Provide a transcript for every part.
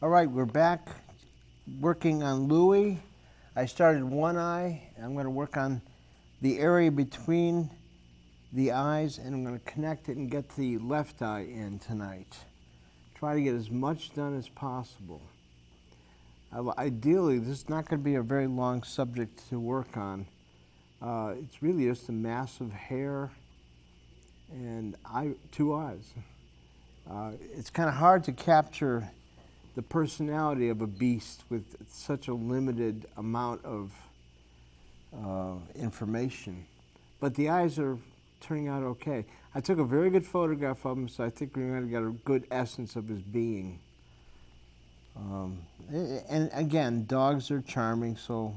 All right, we're back working on Louis. I started one eye. I'm going to work on the area between the eyes, and I'm going to connect it and get the left eye in tonight. Try to get as much done as possible. Ideally, this is not going to be a very long subject to work on. It's really just a mass of hair and two eyes. It's kind of hard to capture the personality of a beast with such a limited amount of information. But the eyes are turning out okay. I took a very good photograph of him, so I think we're going to get a good essence of his being. And again, dogs are charming, so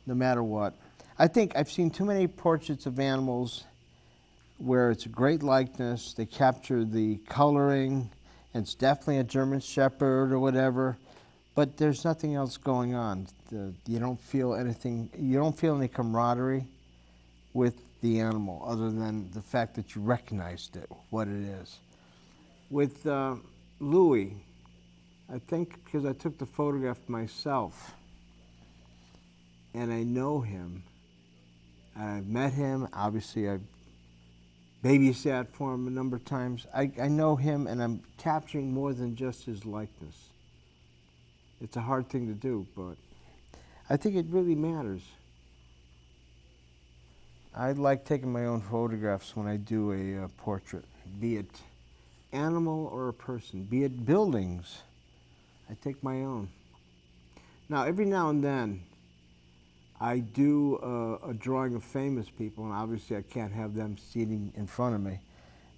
no matter what. I think I've seen too many portraits of animals where it's a great likeness, they capture the coloring, and it's definitely a German Shepherd or whatever, but there's nothing else going on. You don't feel anything, you don't feel any camaraderie with the animal other than the fact that you recognized it, what it is. With Louis, I think because I took the photograph myself and I know him, I've met him, obviously I've babysat for him a number of times. I know him, and I'm capturing more than just his likeness. It's a hard thing to do, but I think it really matters. I like taking my own photographs when I do a portrait, be it animal or a person, be it buildings. I take my own. Now, every now and then, I do a drawing of famous people, and obviously I can't have them sitting in front of me.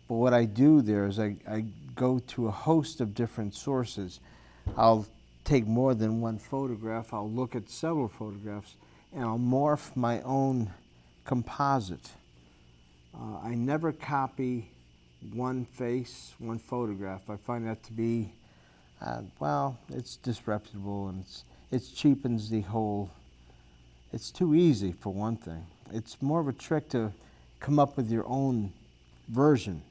But what I do there is I go to a host of different sources. I'll take more than one photograph, I'll look at several photographs, and I'll morph my own composite. I never copy one face, one photograph. I find that to be, well, it's disreputable, and it cheapens the whole. It's too easy, for one thing. It's more of a trick to come up with your own version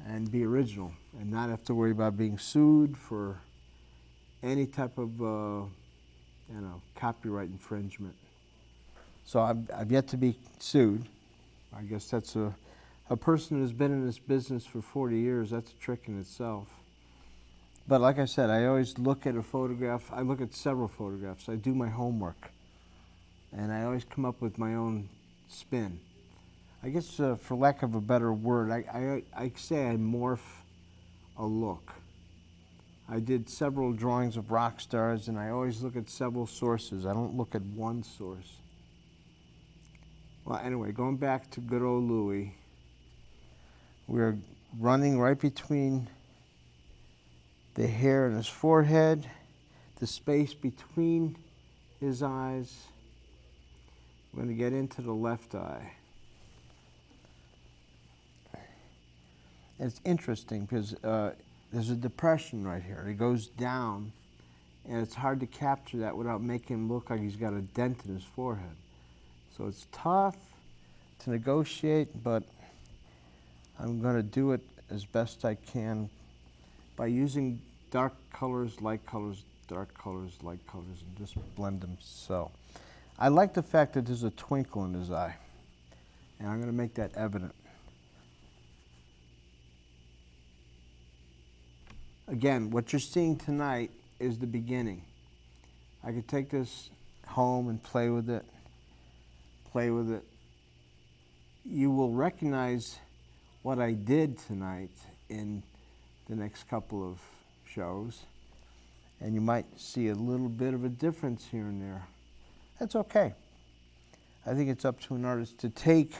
and be original and not have to worry about being sued for any type of copyright infringement. So I've yet to be sued. I guess that's a person who's been in this business for 40 years, that's a trick in itself. But like I said, I always look at a photograph. I look at several photographs. I do my homework. And I always come up with my own spin. I guess for lack of a better word, I say I morph a look. I did several drawings of rock stars, and I always look at several sources. I don't look at one source. Well, anyway, going back to good old Louis, we're running right between the hair in his forehead, the space between his eyes. We're going to get into the left eye. And it's interesting because there's a depression right here. It goes down, and it's hard to capture that without making him look like he's got a dent in his forehead. So it's tough to negotiate, but I'm going to do it as best I can by using dark colors, light colors, dark colors, light colors, and just blend them so. I like the fact that there's a twinkle in his eye, and I'm going to make that evident. Again, what you're seeing tonight is the beginning. I could take this home and play with it, You will recognize what I did tonight in the next couple of shows, and you might see a little bit of a difference here and there. That's okay. I think it's up to an artist to take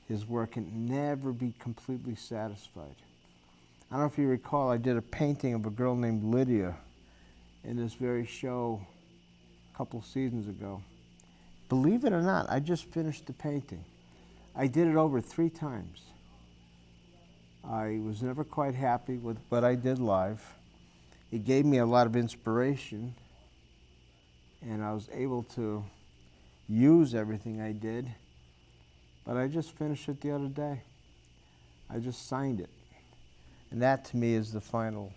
his work and never be completely satisfied. I don't know if you recall, I did a painting of a girl named Lydia in this very show a couple seasons ago. Believe it or not, I just finished the painting. I did it over 3 times. I was never quite happy with what I did live. It gave me a lot of inspiration, and I was able to use everything I did, but I just finished it the other day. I just signed it. And that to me is the final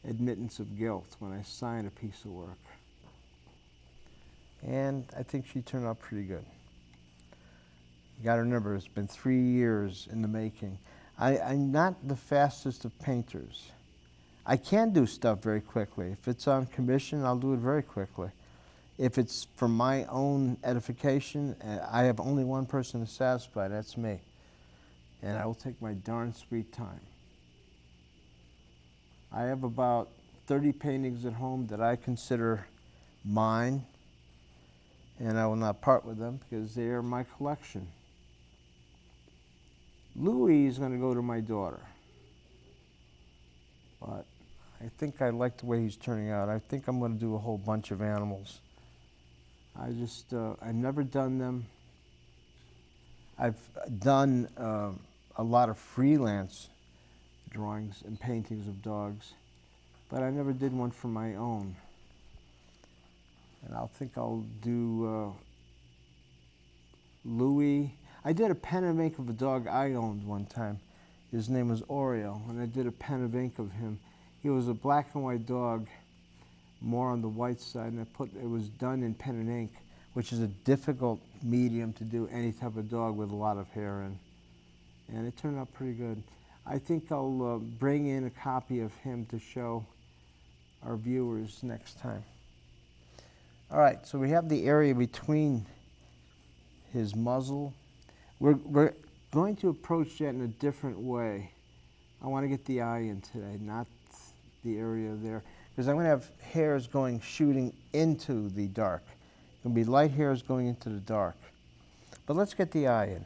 admittance of guilt when I sign a piece of work. And I think she turned out pretty good. You gotta remember, it's been 3 years in the making. I'm not the fastest of painters. I can do stuff very quickly. If it's on commission, I'll do it very quickly. If it's for my own edification, I have only one person to satisfy, that's me. And I will take my darn sweet time. I have about 30 paintings at home that I consider mine, and I will not part with them because they are my collection. Louis is going to go to my daughter, but I think I like the way he's turning out. I think I'm going to do a whole bunch of animals. I've never done them. I've done a lot of freelance drawings and paintings of dogs, but I never did one for my own. And I think I'll do Louis. I did a pen of ink of a dog I owned one time. His name was Oreo, and I did a pen of ink of him. He was a black and white dog, more on the white side, and it was done in pen and ink, which is a difficult medium to do any type of dog with a lot of hair in. And it turned out pretty good. I think I'll bring in a copy of him to show our viewers next time. All right, so we have the area between his muzzle. We're going to approach that in a different way. I want to get the eye in today, not the area there, because I'm going to have hairs shooting into the dark. It's going to be light hairs going into the dark. But let's get the eye in.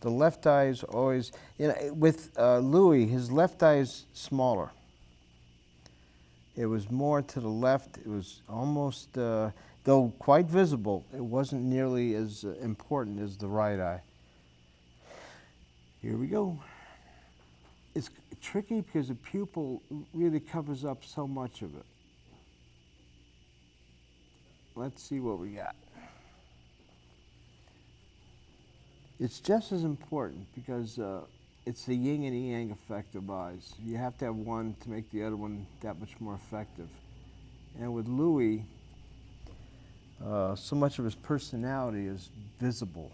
The left eye is always, with Louis, his left eye is smaller. It was more to the left. It was almost, though quite visible, it wasn't nearly as important as the right eye. Here we go. It's tricky because the pupil really covers up so much of it. Let's see what we got. It's just as important because it's the yin and yang effect of eyes. You have to have one to make the other one that much more effective. And with Louis, so much of his personality is visible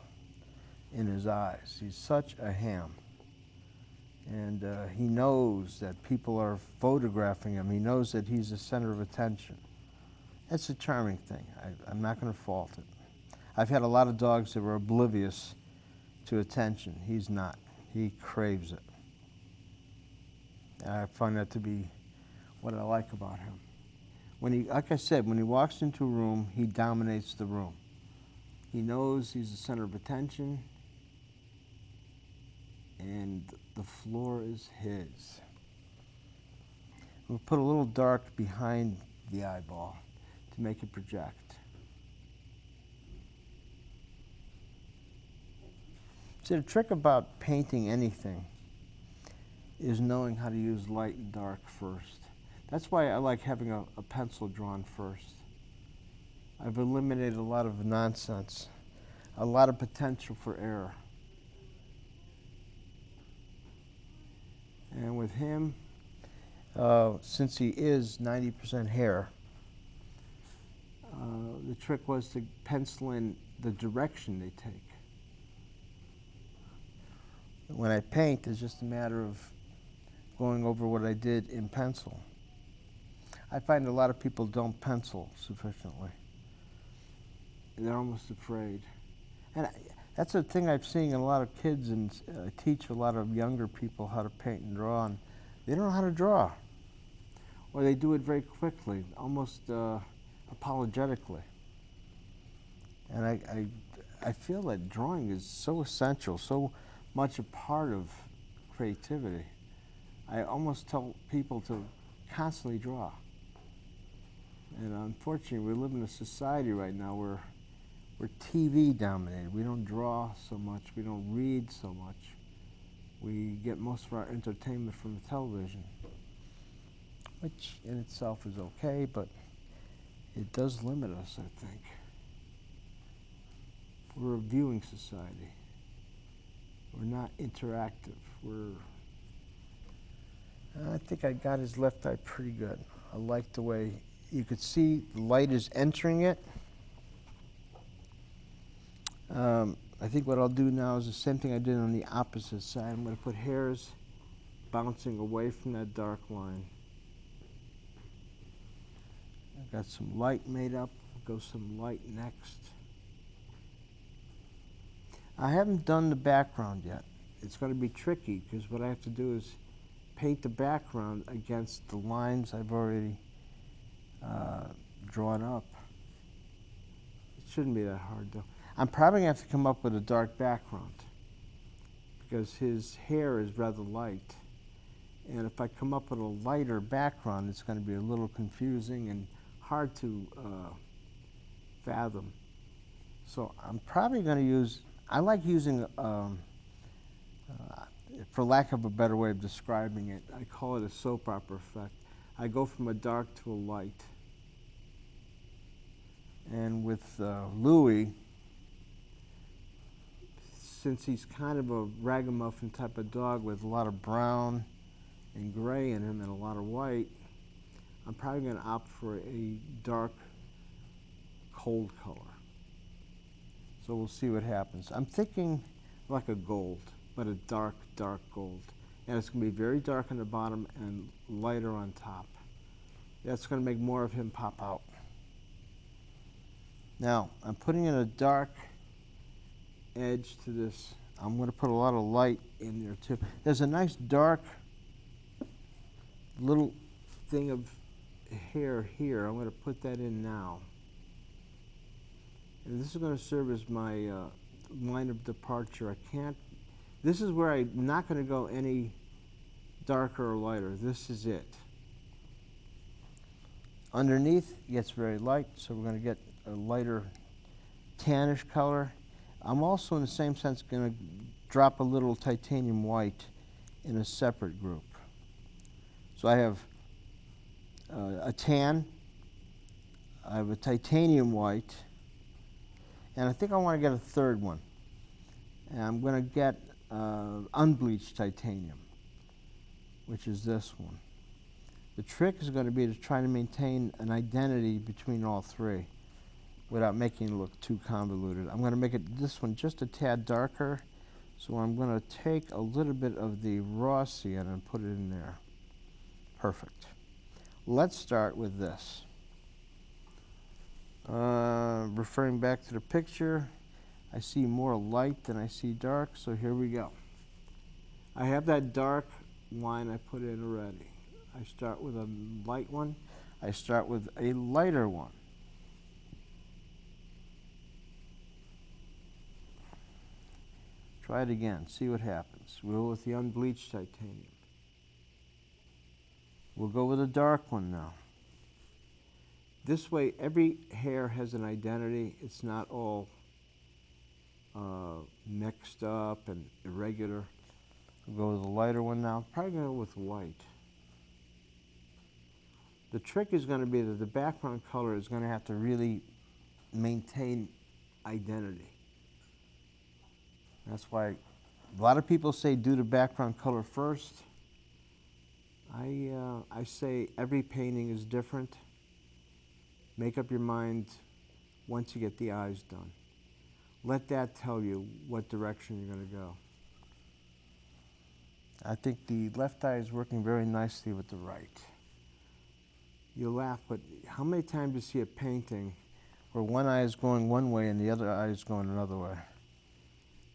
in his eyes. He's such a ham. And he knows that people are photographing him. He knows that he's the center of attention. That's a charming thing. I'm not going to fault it. I've had a lot of dogs that were oblivious to attention. He's not. He craves it. And I find that to be what I like about him. Like I said, when he walks into a room, he dominates the room. He knows he's the center of attention, and the floor is his. We'll put a little dark behind the eyeball to make it project. See, the trick about painting anything is knowing how to use light and dark first. That's why I like having a pencil drawn first. I've eliminated a lot of nonsense, a lot of potential for error. And with him, since he is 90% hair, the trick was to pencil in the direction they take. When I paint, it's just a matter of going over what I did in pencil. I find a lot of people don't pencil sufficiently. They're almost afraid. And that's a thing I've seen in a lot of kids, and teach a lot of younger people how to paint and draw, and they don't know how to draw. Or they do it very quickly, almost apologetically. And I feel that drawing is so essential, so much a part of creativity. I almost tell people to constantly draw. And unfortunately, we live in a society right now where we're TV dominated. We don't draw so much. We don't read so much. We get most of our entertainment from the television, which in itself is okay, but it does limit us, I think. We're a viewing society. We're not interactive. I think I got his left eye pretty good. I like the way you could see the light is entering it. I think what I'll do now is the same thing I did on the opposite side. I'm going to put hairs bouncing away from that dark line. I've got some light made up. Go some light next. I haven't done the background yet. It's going to be tricky because what I have to do is paint the background against the lines I've already drawn up. It shouldn't be that hard though. I'm probably going to have to come up with a dark background because his hair is rather light. And if I come up with a lighter background, it's going to be a little confusing and hard to fathom. So I'm probably going to use, I like using, for lack of a better way of describing it, I call it a soap opera effect. I go from a dark to a light. And with Louis, since he's kind of a ragamuffin type of dog with a lot of brown and gray in him and a lot of white, I'm probably going to opt for a dark, cold color. So we'll see what happens. I'm thinking like a gold, but a dark, dark gold. And it's going to be very dark on the bottom and lighter on top. That's going to make more of him pop out. Now, I'm putting in a dark edge to this. I'm going to put a lot of light in there too. There's a nice dark little thing of hair here. I'm going to put that in now. And this is going to serve as my line of departure. I can't, this is where I'm not going to go any darker or lighter. This is it. Underneath it gets very light, so we're going to get a lighter tannish color. I'm also, in the same sense, going to drop a little titanium white in a separate group. So I have a tan, I have a titanium white, and I think I want to get a third one. And I'm going to get unbleached titanium, which is this one. The trick is going to be to try to maintain an identity between all three without making it look too convoluted. I'm going to make this one just a tad darker, so I'm going to take a little bit of the raw cyan and put it in there. Perfect. Let's start with this. Referring back to the picture, I see more light than I see dark, so here we go. I have that dark line I put in already. I start with a light one. I start with a lighter one. Try it again, see what happens. We'll go with the unbleached titanium. We'll go with a dark one now. This way, every hair has an identity. It's not all mixed up and irregular. We'll go with a lighter one now. Probably going to go with white. The trick is going to be that the background color is going to have to really maintain identity. That's why a lot of people say do the background color first. I say every painting is different. Make up your mind once you get the eyes done. Let that tell you what direction you're going to go. I think the left eye is working very nicely with the right. You'll laugh, but how many times do you see a painting where one eye is going one way and the other eye is going another way?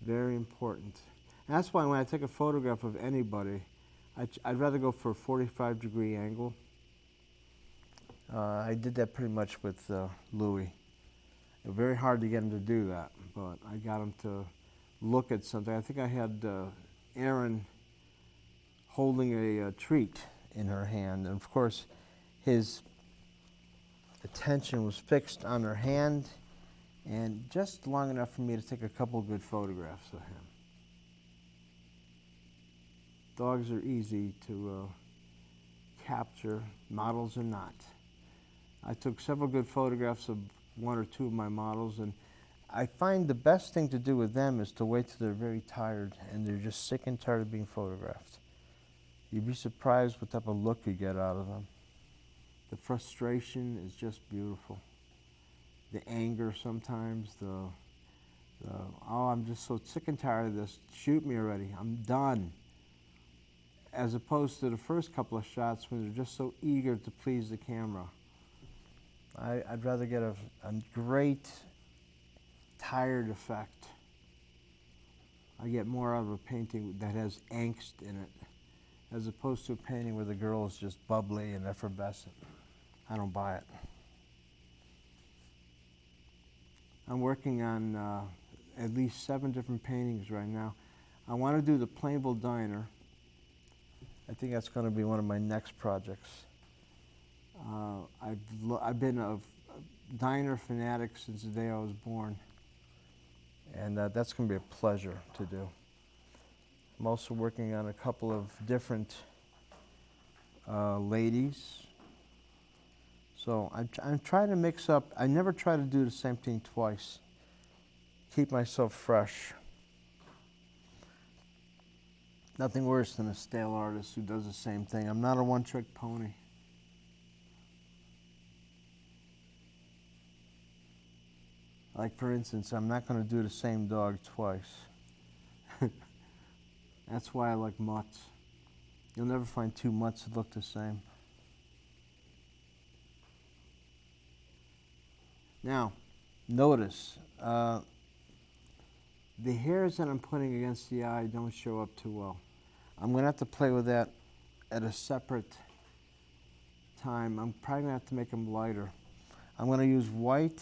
Very important. And that's why when I take a photograph of anybody, I'd rather go for a 45-degree angle. I did that pretty much with Louis. It was very hard to get him to do that, but I got him to look at something. I think I had Erin holding a treat in her hand, and of course his attention was fixed on her hand and just long enough for me to take a couple of good photographs of him. Dogs are easy to capture, models are not. I took several good photographs of one or two of my models, and I find the best thing to do with them is to wait till they're very tired and they're just sick and tired of being photographed. You'd be surprised what type of look you get out of them. The frustration is just beautiful. The anger sometimes, oh, I'm just so sick and tired of this. Shoot me already. I'm done. As opposed to the first couple of shots when they're just so eager to please the camera. I'd rather get a great tired effect. I get more out of a painting that has angst in it, as opposed to a painting where the girl is just bubbly and effervescent. I don't buy it. I'm working on at least 7 different paintings right now. I want to do the Plainville Diner. I think that's going to be one of my next projects. I've been a diner fanatic since the day I was born, and that's going to be a pleasure to do. I'm also working on a couple of different ladies. So I'm trying to mix up. I never try to do the same thing twice. Keep myself fresh. Nothing worse than a stale artist who does the same thing. I'm not a one-trick pony. Like, for instance, I'm not going to do the same dog twice. That's why I like mutts. You'll never find 2 mutts that look the same. Now, notice, the hairs that I'm putting against the eye don't show up too well. I'm going to have to play with that at a separate time. I'm probably going to have to make them lighter. I'm going to use white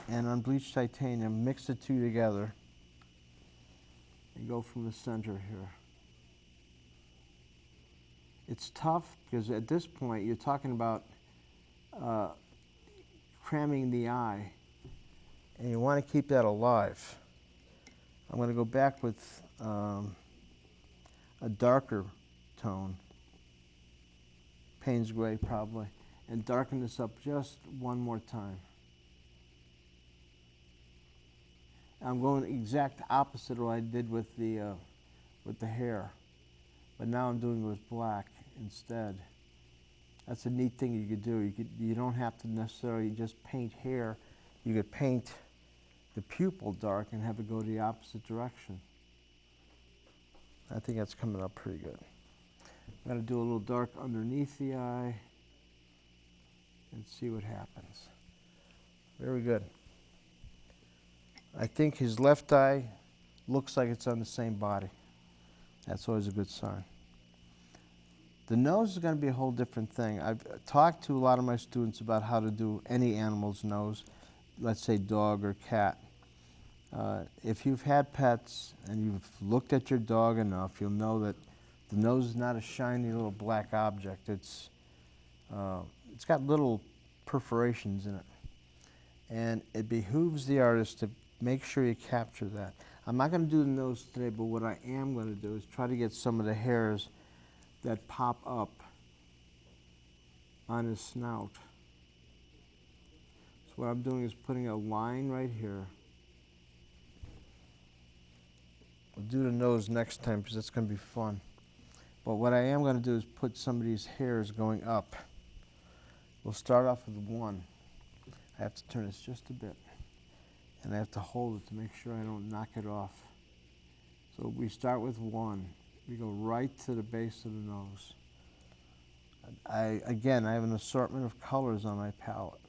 and unbleached titanium, mix the two together, and go from the center here. It's tough because at this point you're talking about cramming the eye, and you want to keep that alive. I'm going to go back with a darker tone, Payne's Gray probably, and darken this up just one more time. I'm going the exact opposite of what I did with the hair, but now I'm doing it with black instead. That's a neat thing you could do. You don't have to necessarily just paint hair. You could paint the pupil dark and have it go the opposite direction. I think that's coming up pretty good. I'm going to do a little dark underneath the eye and see what happens. Very good. I think his left eye looks like it's on the same body. That's always a good sign. The nose is going to be a whole different thing. I've talked to a lot of my students about how to do any animal's nose, let's say dog or cat. If you've had pets and you've looked at your dog enough, you'll know that the nose is not a shiny little black object. It's got little perforations in it. And it behooves the artist to make sure you capture that. I'm not going to do the nose today, but what I am going to do is try to get some of the hairs that pop up on his snout. So what I'm doing is putting a line right here. We'll do the nose next time because it's going to be fun. But what I am going to do is put some of these hairs going up. We'll start off with 1. I have to turn this just a bit. And I have to hold it to make sure I don't knock it off. So we start with 1. We go right to the base of the nose. Again, I have an assortment of colors on my palette.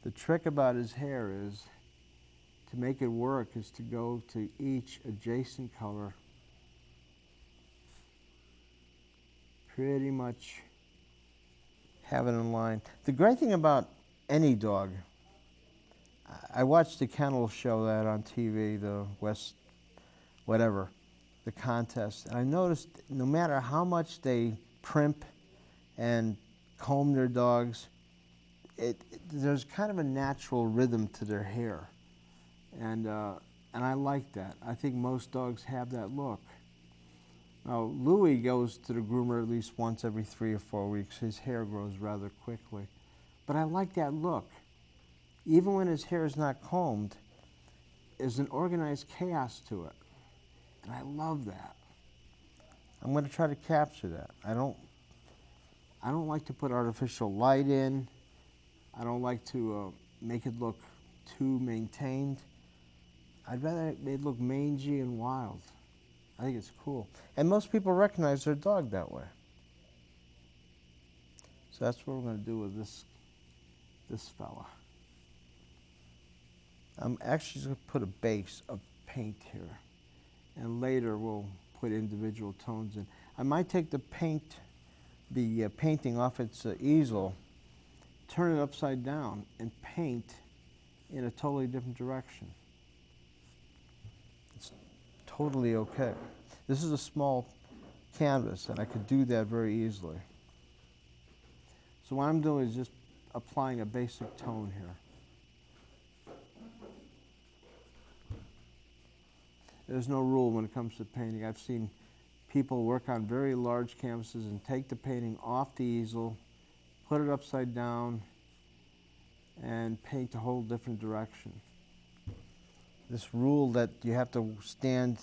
The trick about his hair is, to make it work, is to go to each adjacent color. Pretty much have it in line. The great thing about any dog, I watched the kennel show that on TV, the West, whatever, the contest, and I noticed no matter how much they primp and comb their dogs, there's kind of a natural rhythm to their hair, and I like that. I think most dogs have that look. Now, Louis goes to the groomer at least once every 3 or 4 weeks. His hair grows rather quickly, but I like that look. Even when his hair is not combed, there's an organized chaos to it. And I love that. I'm going to try to capture that. I don't like to put artificial light in. I don't like to make it look too maintained. I'd rather it look mangy and wild. I think it's cool. And most people recognize their dog that way. So that's what we're going to do with this fella. I'm actually going to put a base of paint here. And later we'll put individual tones in. I might take the painting off its easel, turn it upside down, and paint in a totally different direction. It's totally okay. This is a small canvas, and I could do that very easily. So what I'm doing is just applying a basic tone here. There's no rule when it comes to painting. I've seen people work on very large canvases and take the painting off the easel, put it upside down, and paint a whole different direction. This rule that you have to stand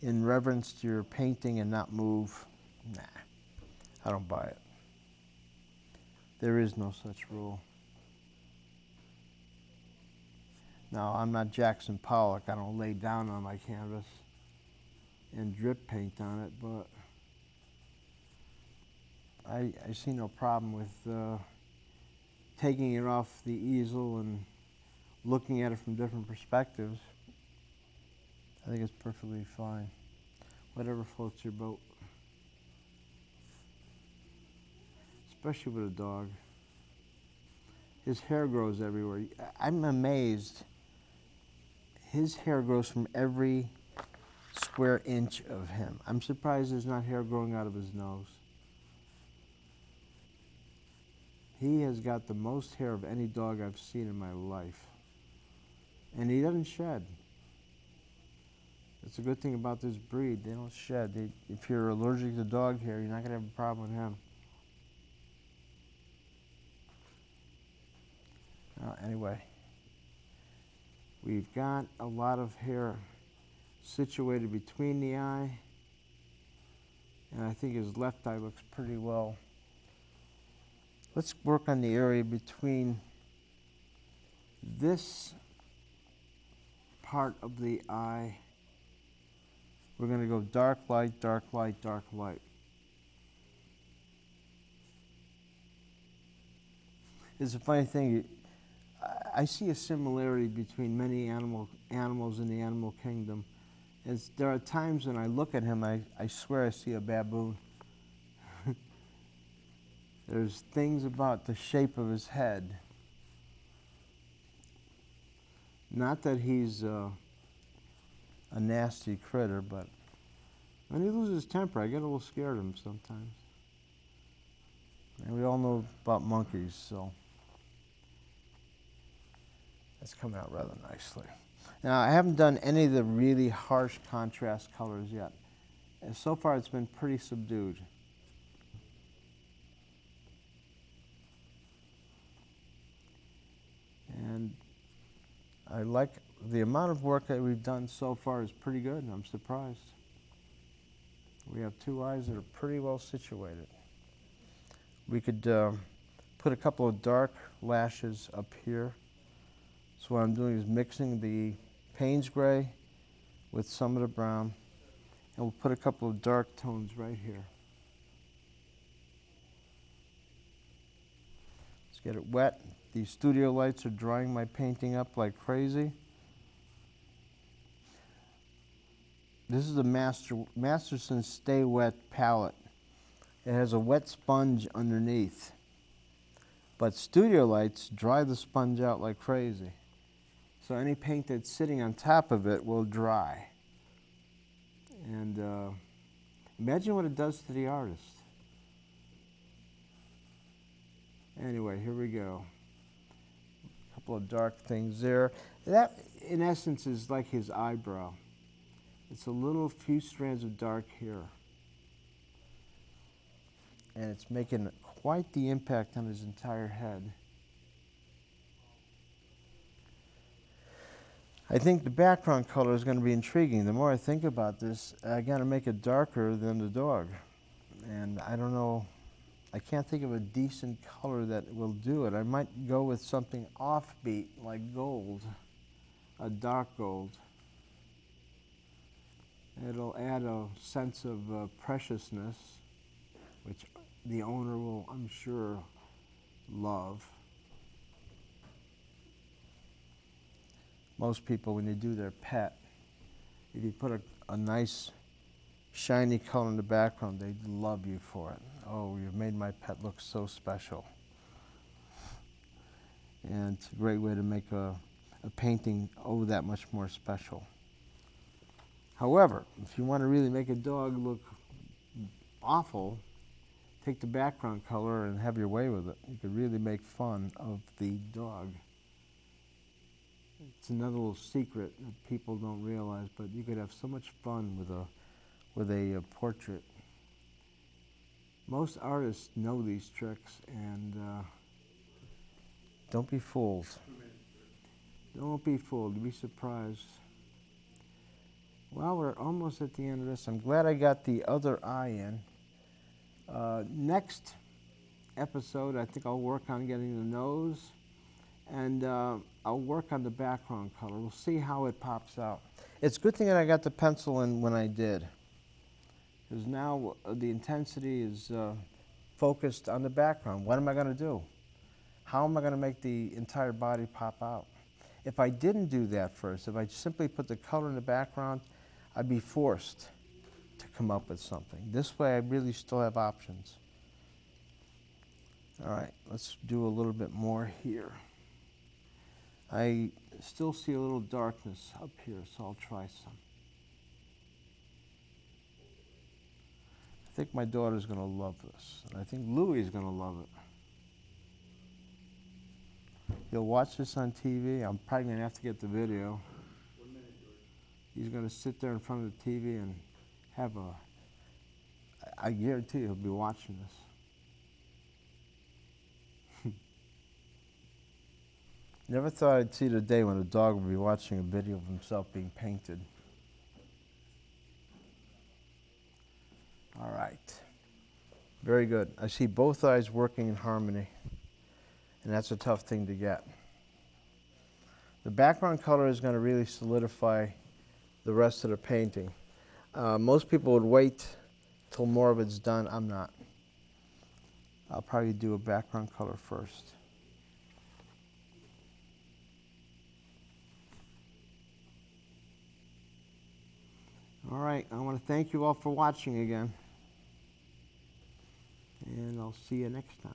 in reverence to your painting and not move, nah, I don't buy it. There is no such rule. Now, I'm not Jackson Pollock. I don't lay down on my canvas and drip paint on it, but I see no problem with taking it off the easel and looking at it from different perspectives. I think it's perfectly fine. Whatever floats your boat. Especially with a dog. His hair grows everywhere. I'm amazed. His hair grows from every square inch of him. I'm surprised there's not hair growing out of his nose. He has got the most hair of any dog I've seen in my life. And he doesn't shed. That's a good thing about this breed. They don't shed. If you're allergic to dog hair, you're not going to have a problem with him. Anyway, we've got a lot of hair situated between the eye, and I think his left eye looks pretty well. Let's work on the area between this part of the eye. We're going to go dark light, dark light, dark light. It's a funny thing. I see a similarity between many animals in the animal kingdom. There are times when I look at him, I swear I see a baboon. There's things about the shape of his head. Not that he's a nasty critter, but when he loses temper, I get a little scared of him sometimes. And we all know about monkeys, so that's coming out rather nicely. Now, I haven't done any of the really harsh contrast colors yet. And so far, it's been pretty subdued. And I like the amount of work that we've done so far is pretty good, and I'm surprised. We have two eyes that are pretty well situated. We could put a couple of dark lashes up here. So what I'm doing is mixing the Payne's gray with some of the brown, and we'll put a couple of dark tones right here. Let's get it wet. These studio lights are drying my painting up like crazy. This is the Masterson Stay Wet palette. It has a wet sponge underneath. But studio lights dry the sponge out like crazy. So any paint that's sitting on top of it will dry. And imagine what it does to the artist. Anyway, here we go. A couple of dark things there. That, in essence, is like his eyebrow. It's a little few strands of dark here. And it's making quite the impact on his entire head. I think the background color is going to be intriguing. The more I think about this, I got to make it darker than the dog. And I don't know, I can't think of a decent color that will do it. I might go with something offbeat like gold, a dark gold. It'll add a sense of preciousness, which the owner will, I'm sure, love. Most people, when you do their pet, if you put a nice shiny color in the background, they love you for it. Oh, you've made my pet look so special. And it's a great way to make a painting that much more special. However, if you want to really make a dog look awful, take the background color and have your way with it. You could really make fun of the dog. It's another little secret that people don't realize, but you could have so much fun with a portrait. Most artists know these tricks, and don't be fooled. Don't be fooled. You'll be surprised. Well, we're almost at the end of this. I'm glad I got the other eye in. Next episode, I think I'll work on getting the nose, and I'll work on the background color. We'll see how it pops out. It's a good thing that I got the pencil in when I did, because now the intensity is focused on the background. What am I going to do? How am I going to make the entire body pop out? If I didn't do that first, if I simply put the color in the background, I'd be forced to come up with something. This way I really still have options. All right, let's do a little bit more here. I still see a little darkness up here, so I'll try some. I think my daughter's going to love this, and I think Louie is going to love it. He'll watch this on TV. I'm probably going to have to get the video. 1 minute, George. He's going to sit there in front of the TV and have I guarantee he'll be watching this. Never thought I'd see the day when a dog would be watching a video of himself being painted. All right. Very good. I see both eyes working in harmony, and that's a tough thing to get. The background color is going to really solidify the rest of the painting. Most people would wait till more of it's done. I'm not. I'll probably do a background color first. All right, I want to thank you all for watching again, and I'll see you next time.